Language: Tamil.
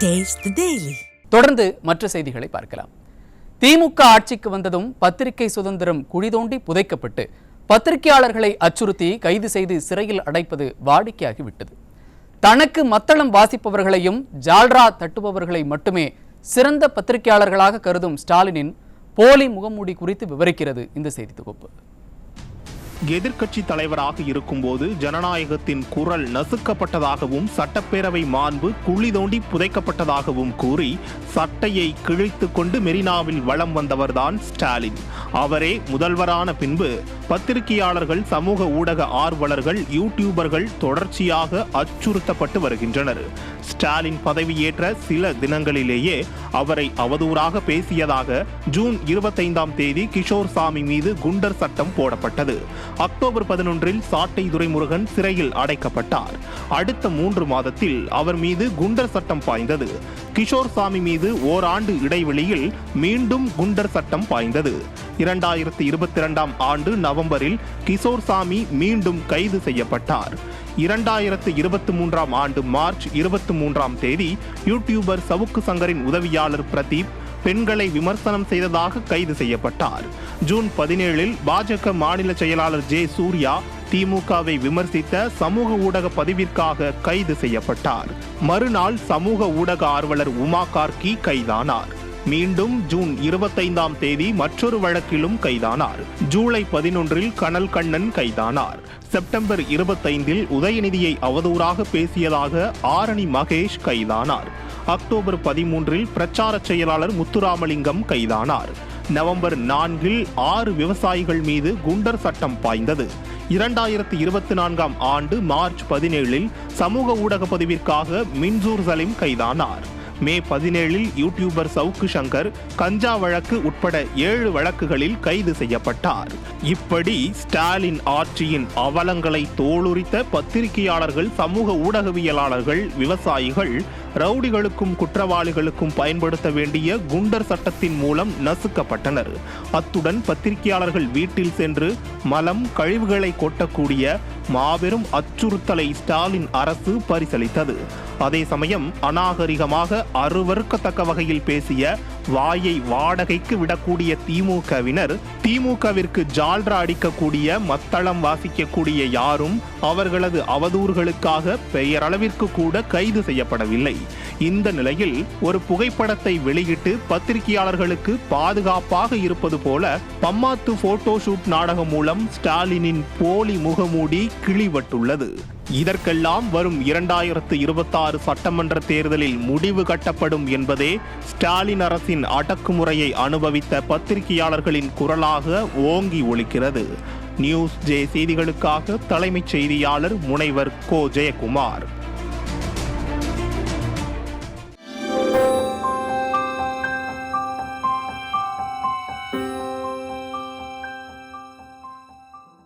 Taste the Daily. தொடர்ந்து மற்ற செய்திகளை பார்க்கலாம். திமுக ஆட்சிக்கு வந்ததும் பத்திரிகை சுதந்திரம் குழிதோண்டி புதைக்கப்பட்டு பத்திரிகையாளர்களை அச்சுறுத்தி கைது செய்து சிறையில் அடைப்பது வாடிக்கையாகிவிட்டது. தனக்கு மத்தளம் வாசிப்பவர்களையும் ஜால்ரா தட்டுபவர்களை மட்டுமே சிறந்த பத்திரிகையாளர்களாக கருதும் ஸ்டாலினின் போலி முகமூடி குறித்து விவரிக்கிறது இந்த செய்தி தொகுப்பு. எதிர்க்கட்சி தலைவராக இருக்கும்போது ஜனநாயகத்தின் குரல் நசுக்கப்பட்டதாகவும் சட்டப்பேரவை மாண்பு குழி தோண்டி புதைக்கப்பட்டதாகவும் கூறி சட்டையை கிழித்து கொண்டு மெரினாவில் வலம் வந்தவர்தான் ஸ்டாலின். அவரே முதல்வரான பின்பு பத்திரிகையாளர்கள், சமூக ஊடக ஆர்வலர்கள், யூடியூபர்கள் தொடர்ச்சியாக அச்சுறுத்தப்பட்டு வருகின்றனர். ஸ்டாலின் பதவியேற்ற சில தினங்களிலேயே அவரை அவதூறாக பேசியதாக ஜூன் 25 கிஷோர் சாமி மீது குண்டர் சட்டம் போடப்பட்டது. அக்டோபர் 11 சாட்டை துரைமுருகன் சிறையில் அடைக்கப்பட்டார். அடுத்த 3 மாதத்தில் அவர் மீது குண்டர் சட்டம் பாய்ந்தது. கிஷோர் சாமி மீது ஓராண்டு இடைவெளியில் மீண்டும் குண்டர் சட்டம் பாய்ந்தது. 2022 ஆண்டு நவம்பரில் கிஷோர் சாமி மீண்டும் கைது செய்யப்பட்டார். 2023 ஆண்டு மார்ச் 23 யூடியூபர் சவுக்கு சங்கரின் உதவியாளர் பிரதீப் பெண்களை விமர்சனம் செய்ததாக கைது செய்யப்பட்டார். ஜூன் 17 பாஜக மாநில செயலாளர் ஜே சூர்யா திமுகவை விமர்சித்த சமூக ஊடக பதிவிற்காக கைது செய்யப்பட்டார். மறுநாள் சமூக ஊடக ஆர்வலர் உமா கார்கி கைதானார். மீண்டும் ஜூன் 25 மற்றொரு வழக்கிலும் கைதானார். ஜூலை 11 கனல் கண்ணன் கைதானார். செப்டம்பர் 25 உதயநிதியை அவதூறாக பேசியதாக ஆரணி மகேஷ் கைதானார். அக்டோபர் 13 பிரச்சார செயலாளர் முத்துராமலிங்கம் கைதானார். நவம்பர் 4 6 விவசாயிகள் மீது குண்டர் சட்டம் பாய்ந்தது. 2024 ஆண்டு மார்ச் 17 சமூக ஊடக பதிவிற்காக மின்சூர் சலீம் கைதானார். மே 17 யூடியூபர் சவுக்கு சங்கர் கஞ்சா வழக்கு உட்பட 7 வழக்குகளில் கைது செய்யப்பட்டார். இப்படி ஸ்டாலின் ஆட்சியின் அவலங்களை தோலுரித்த பத்திரிகையாளர்கள், சமூக ஊடகவியலாளர்கள், விவசாயிகள் ரவுடிகளுக்கும் குற்றவாளிகளுக்கும் பயன்படுத்த வேண்டிய குண்டர் சட்டத்தின் மூலம் நசுக்கப்பட்டனர். அத்துடன் பத்திரிகையாளர்கள் வீட்டில் சென்று மலம், கழிவுகளை கொட்டக்கூடிய மாபெரும் அச்சுறுத்தலை ஸ்டாலின் அரசு பரிசளித்தது. அதே சமயம் அநாகரிகமாக அருவருக்கத்தக்க வகையில் பேசிய, வாயை வாடகைக்கு விடக்கூடிய திமுகவிற்கு ஜால்ரா அடிக்கக்கூடிய, மத்தளம் வாசிக்கக்கூடிய யாரும் அவர்களது அவதூறுகளுக்காக பெயரளவிற்கு கூட கைது செய்யப்படவில்லை. இந்த நிலையில் ஒரு புகைப்படத்தை வெளியிட்டு பத்திரிகையாளர்களுக்கு பாதுகாப்பாக இருப்பது போல பம்மாத்து போட்டோ ஷூட் நாடகம் மூலம் ஸ்டாலினின் போலி முகமூடி கிழிவட்டுள்ளது. இதற்கெல்லாம் வரும் 2026 சட்டமன்ற தேர்தலில் முடிவு கட்டப்படும் என்பதே ஸ்டாலின் அரசின் அடக்குமுறையை அனுபவித்த பத்திரிகையாளர்களின் குரலாக ஓங்கி ஒலிக்கிறது. நியூஸ் ஜே செய்திகளுக்காக தலைமைச் செய்தியாளர் முனைவர் கோ ஜெயக்குமார்.